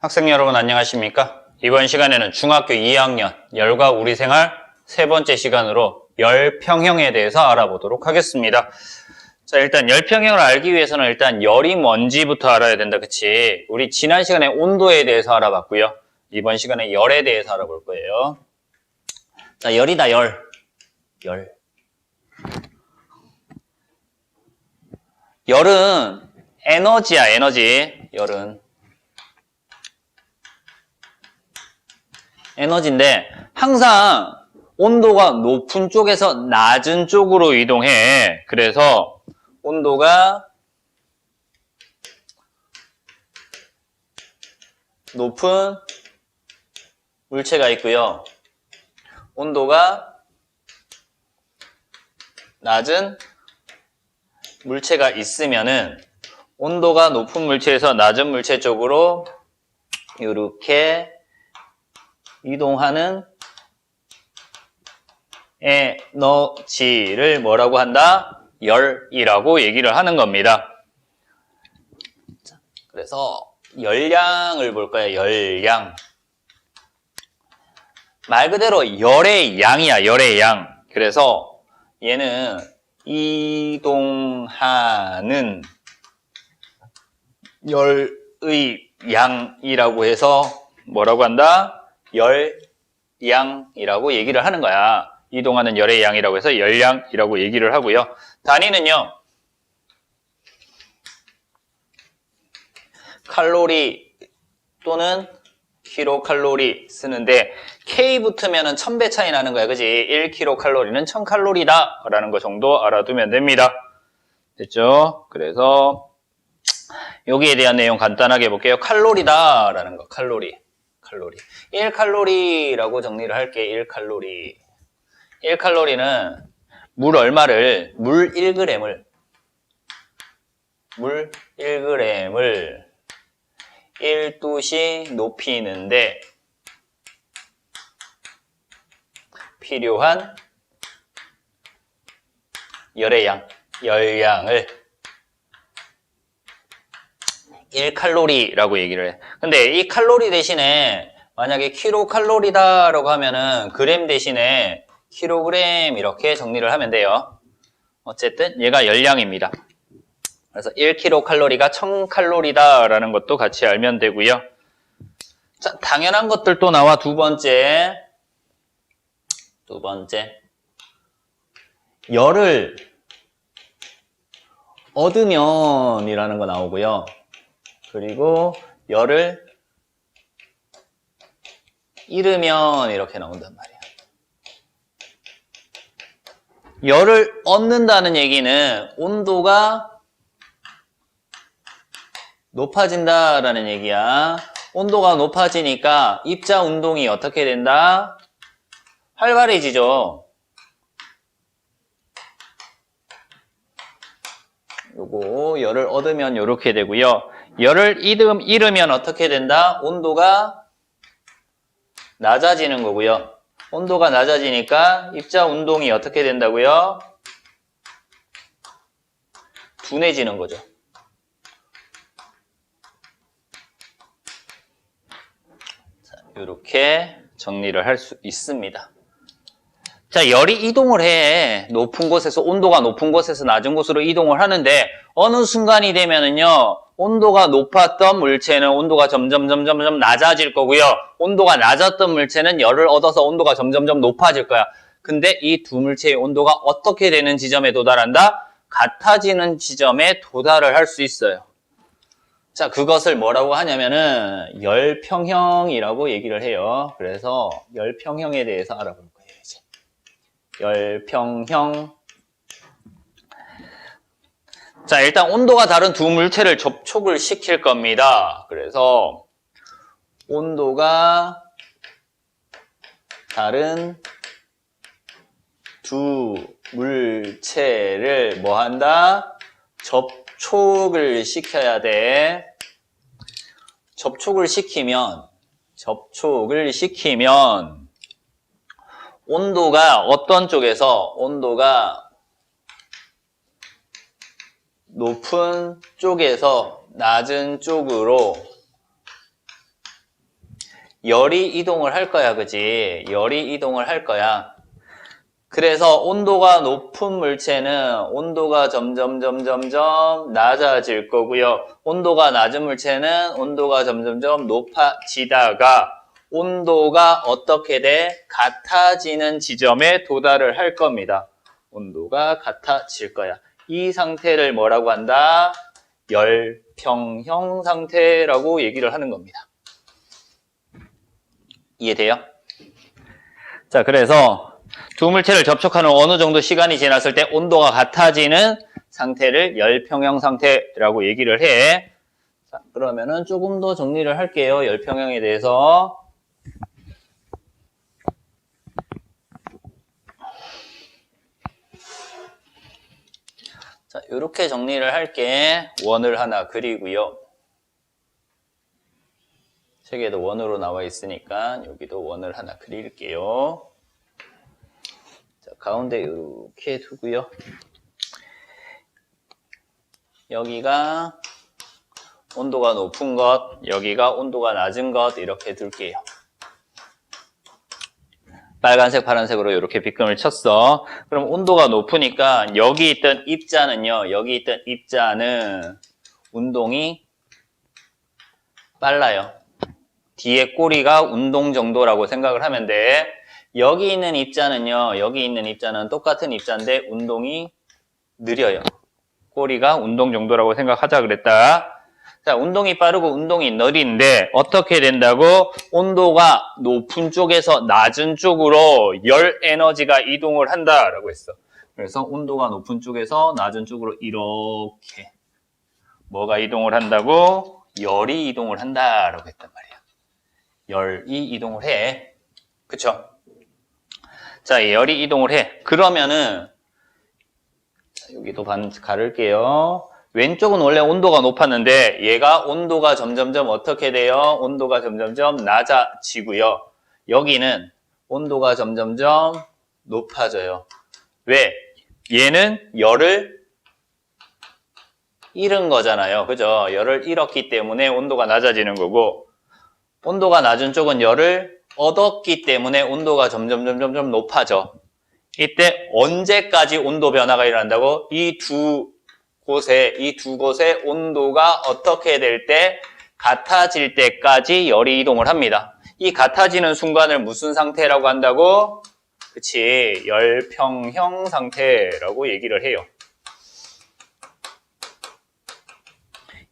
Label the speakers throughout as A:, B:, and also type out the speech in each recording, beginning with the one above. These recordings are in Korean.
A: 학생 여러분 안녕하십니까? 이번 시간에는 중학교 2학년 열과 우리 생활 세 번째 시간으로 열평형에 대해서 알아보도록 하겠습니다. 자, 일단 열평형을 알기 위해서는 일단 열이 뭔지부터 알아야 된다, 그치? 우리 지난 시간에 온도에 대해서 알아봤고요. 이번 시간에 열에 대해서 알아볼 거예요. 자, 열이다, 열. 열은 에너지야, 에너지. 열은 에너지인데 항상 온도가 높은 쪽에서 낮은 쪽으로 이동해. 그래서 온도가 높은 물체가 있고요. 온도가 낮은 물체가 있으면은 온도가 높은 물체에서 낮은 물체 쪽으로 이렇게 이동하는 에너지를 뭐라고 한다? 열이라고 얘기를 하는 겁니다. 자, 그래서 열량을 볼 거예요. 열량. 말 그대로 열의 양이야. 열의 양. 그래서 얘는 이동하는 열의 양이라고 해서 뭐라고 한다? 열량이라고 얘기를 하는 거야. 이동하는 열의 양이라고 해서 열량이라고 얘기를 하고요. 단위는요, 칼로리 또는 킬로칼로리 쓰는데 K 붙으면 1000배 차이 나는 거야. 그지? 1킬로칼로리는 1000칼로리다 라는 거 정도 알아두면 됩니다. 됐죠? 그래서 여기에 대한 내용 간단하게 볼게요. 칼로리다 라는 거. 칼로리. 1칼로리라고 정리를 할게. 1칼로리. 1칼로리는 물 1g을 1도씨 높이는데 필요한 열의 양, 열량을 1칼로리라고 얘기를 해. 근데 이 칼로리 대신에 만약에 킬로칼로리다라고 하면은 그램 대신에 킬로그램 이렇게 정리를 하면 돼요. 어쨌든 얘가 열량입니다. 그래서 1킬로칼로리가 1000칼로리다라는 것도 같이 알면 되고요. 자, 당연한 것들 또 나와. 두 번째. 열을 얻으면 이라는 거 나오고요. 그리고 열을 잃으면 이렇게 나온단 말이야. 열을 얻는다는 얘기는 온도가 높아진다라는 얘기야. 온도가 높아지니까 입자 운동이 어떻게 된다? 활발해지죠. 요거 열을 얻으면 이렇게 되고요. 열을 잃으면 어떻게 된다? 온도가 낮아지는 거고요. 온도가 낮아지니까 입자 운동이 어떻게 된다고요? 둔해지는 거죠. 자, 이렇게 정리를 할 수 있습니다. 자, 열이 이동을 해. 높은 곳에서, 온도가 높은 곳에서 낮은 곳으로 이동을 하는데 어느 순간이 되면은요, 온도가 높았던 물체는 온도가 점점 낮아질 거고요. 온도가 낮았던 물체는 열을 얻어서 온도가 점점 높아질 거야. 근데 이 두 물체의 온도가 어떻게 되는 지점에 도달한다? 같아지는 지점에 도달을 할 수 있어요. 자, 그것을 뭐라고 하냐면은 열평형이라고 얘기를 해요. 그래서 열평형에 대해서 알아볼 거예요, 이제. 열평형. 자, 일단 온도가 다른 두 물체를 접촉을 시킬 겁니다. 그래서 온도가 다른 두 물체를 뭐 한다? 접촉을 시켜야 돼. 접촉을 시키면 온도가 어떤 쪽에서 온도가 높은 쪽에서 낮은 쪽으로 열이 이동을 할 거야, 그지? 열이 이동을 할 거야. 그래서 온도가 높은 물체는 온도가 점점 낮아질 거고요. 온도가 낮은 물체는 온도가 점점 높아지다가 온도가 어떻게 돼? 같아지는 지점에 도달을 할 겁니다. 온도가 같아질 거야. 이 상태를 뭐라고 한다? 열평형 상태라고 얘기를 하는 겁니다. 이해돼요? 자, 그래서 두 물체를 접촉하는 어느 정도 시간이 지났을 때 온도가 같아지는 상태를 열평형 상태라고 얘기를 해. 자, 그러면은 조금 더 정리를 할게요. 열평형에 대해서. 자, 이렇게 정리를 할게. 원을 하나 그리고요. 책에도 원으로 나와 있으니까 여기도 원을 하나 그릴게요. 자, 가운데 이렇게 두고요. 여기가 온도가 높은 것, 여기가 온도가 낮은 것 이렇게 둘게요. 빨간색, 파란색으로 이렇게 빗금을 쳤어. 그럼 온도가 높으니까 여기 있던 입자는요. 여기 있던 입자는 운동이 빨라요. 뒤에 꼬리가 운동 정도라고 생각을 하면 돼. 여기 있는 입자는요. 여기 있는 입자는 똑같은 입자인데 운동이 느려요. 꼬리가 운동 정도라고 생각하자 그랬다. 자, 운동이 빠르고 운동이 느린데 어떻게 된다고? 온도가 높은 쪽에서 낮은 쪽으로 열 에너지가 이동을 한다라고 했어. 그래서 온도가 높은 쪽에서 낮은 쪽으로 이렇게 뭐가 이동을 한다고? 열이 이동을 한다라고 했단 말이야. 열이 이동을 해. 그쵸? 자, 열이 이동을 해. 그러면은 여기도 가를게요. 왼쪽은 원래 온도가 높았는데 얘가 온도가 점점점 어떻게 돼요? 온도가 점점점 낮아지고요. 여기는 온도가 점점점 높아져요. 왜? 얘는 열을 잃은 거잖아요. 그죠? 열을 잃었기 때문에 온도가 낮아지는 거고 온도가 낮은 쪽은 열을 얻었기 때문에 온도가 점점 높아져. 이때 언제까지 온도 변화가 일어난다고? 이 두 곳의 온도가 어떻게 될 때? 같아질 때까지 열이 이동을 합니다. 이 같아지는 순간을 무슨 상태라고 한다고? 그치, 열평형 상태라고 얘기를 해요.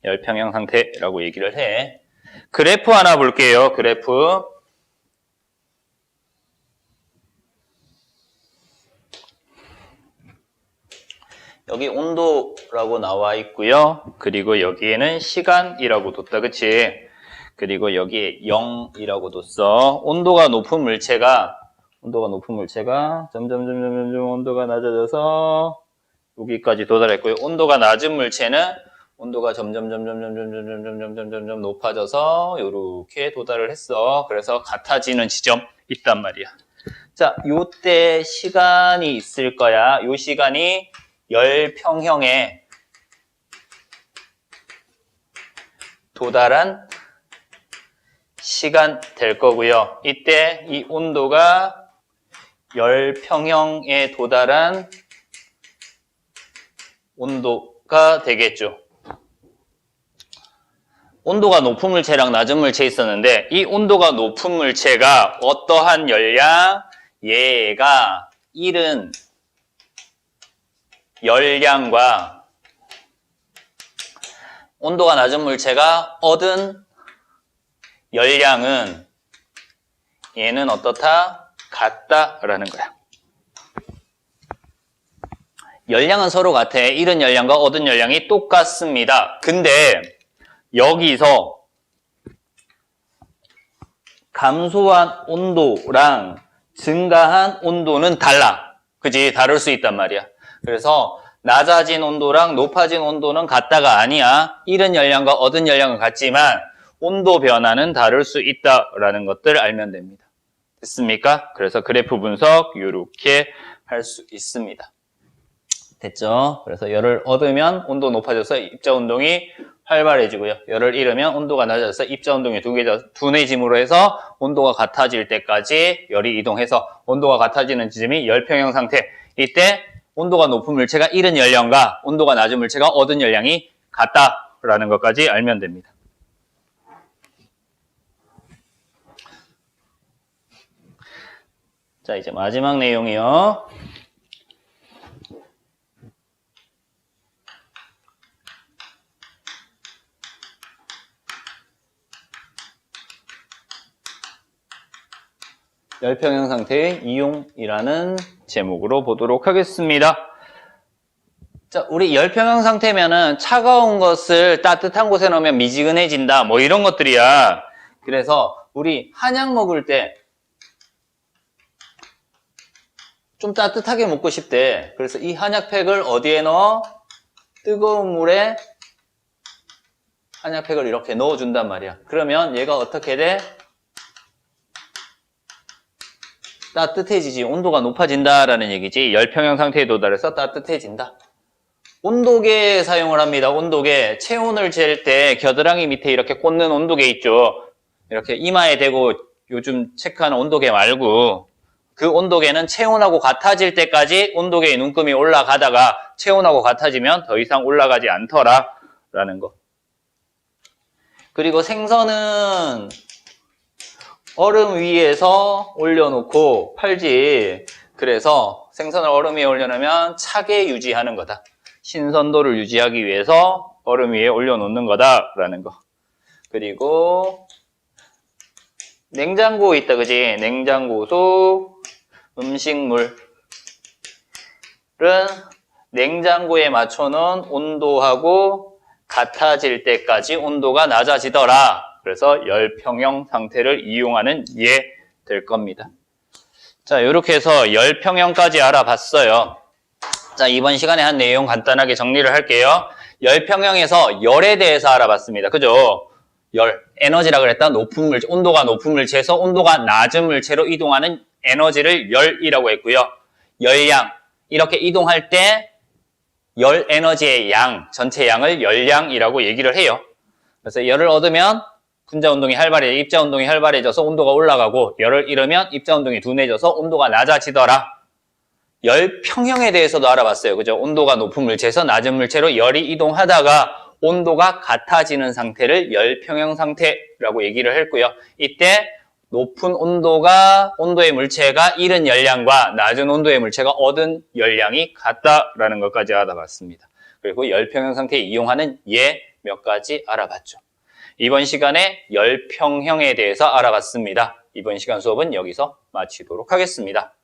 A: 열평형 상태라고 얘기를 해. 그래프 하나 볼게요. 그래프. 여기 온도라고 나와 있고요. 그리고 여기에는 시간이라고 뒀다. 그치? 그리고 여기에 0이라고 뒀어. 온도가 높은 물체가 점점 온도가 낮아져서 여기까지 도달했고요. 온도가 낮은 물체는 온도가 점점 높아져서 이렇게 도달을 했어. 그래서 같아지는 지점 있단 말이야. 자, 요때 시간이 있을 거야. 요 시간이 열평형에 도달한 시간 될 거고요. 이때 이 온도가 열평형에 도달한 온도가 되겠죠. 온도가 높은 물체랑 낮은 물체 있었는데 이 온도가 높은 물체가 어떠한 열량? 얘가 잃은 열량과 온도가 낮은 물체가 얻은 열량은 얘는 어떻다? 같다라는 거야. 열량은 서로 같아. 잃은 열량과 얻은 열량이 똑같습니다. 근데 여기서 감소한 온도랑 증가한 온도는 달라. 그지? 다를 수 있단 말이야. 그래서 낮아진 온도랑 높아진 온도는 같다가 아니야. 잃은 열량과 얻은 열량은 같지만 온도 변화는 다를 수 있다라는 것들 알면 됩니다. 됐습니까? 그래서 그래프 분석 이렇게 할 수 있습니다. 됐죠? 그래서 열을 얻으면 온도 높아져서 입자 운동이 활발해지고요. 열을 잃으면 온도가 낮아져서 입자 운동이 둔해짐으로 해서 온도가 같아질 때까지 열이 이동해서 온도가 같아지는 지점이 열평형 상태. 이때 온도가 높은 물체가 잃은 열량과 온도가 낮은 물체가 얻은 열량이 같다라는 것까지 알면 됩니다. 자, 이제 마지막 내용이요. 열평형 상태의 이용이라는 제목으로 보도록 하겠습니다. 자, 우리 열평형 상태면은 차가운 것을 따뜻한 곳에 넣으면 미지근해진다. 뭐 이런 것들이야. 그래서 우리 한약 먹을 때 좀 따뜻하게 먹고 싶대. 그래서 이 한약팩을 어디에 넣어? 뜨거운 물에 한약팩을 이렇게 넣어준단 말이야. 그러면 얘가 어떻게 돼? 따뜻해지지. 온도가 높아진다라는 얘기지. 열평형 상태에 도달해서 따뜻해진다. 온도계 사용을 합니다. 온도계. 체온을 잴 때 겨드랑이 밑에 이렇게 꽂는 온도계 있죠. 이렇게 이마에 대고 요즘 체크하는 온도계 말고 그 온도계는 체온하고 같아질 때까지 온도계의 눈금이 올라가다가 체온하고 같아지면 더 이상 올라가지 않더라라는 거. 그리고 생선은 얼음 위에서 올려놓고 팔지. 그래서 생선을 얼음 위에 올려놓으면 차게 유지하는 거다. 신선도를 유지하기 위해서 얼음 위에 올려놓는 거다라는 거. 그리고 냉장고 있다, 그지? 냉장고 속 음식물은 냉장고에 맞춰놓은 온도하고 같아질 때까지 온도가 낮아지더라. 그래서 열평형 상태를 이용하는 예 될 겁니다. 자, 이렇게 해서 열평형까지 알아봤어요. 자, 이번 시간에 한 내용 간단하게 정리를 할게요. 열평형에서 열에 대해서 알아봤습니다. 그죠? 열, 에너지라 그랬다. 높은 물체, 온도가 높은 물체에서 온도가 낮은 물체로 이동하는 에너지를 열이라고 했고요. 열량, 이렇게 이동할 때 열 에너지의 양, 전체 양을 열량이라고 얘기를 해요. 그래서 열을 얻으면 분자 운동이 입자 운동이 활발해져서 온도가 올라가고, 열을 잃으면 입자 운동이 둔해져서 온도가 낮아지더라. 열평형에 대해서도 알아봤어요. 그죠? 온도가 높은 물체에서 낮은 물체로 열이 이동하다가 온도가 같아지는 상태를 열평형 상태라고 얘기를 했고요. 이때 높은 온도의 물체가 잃은 열량과 낮은 온도의 물체가 얻은 열량이 같다라는 것까지 알아봤습니다. 그리고 열평형 상태에 이용하는 예 몇 가지 알아봤죠. 이번 시간에 열평형에 대해서 알아봤습니다. 이번 시간 수업은 여기서 마치도록 하겠습니다.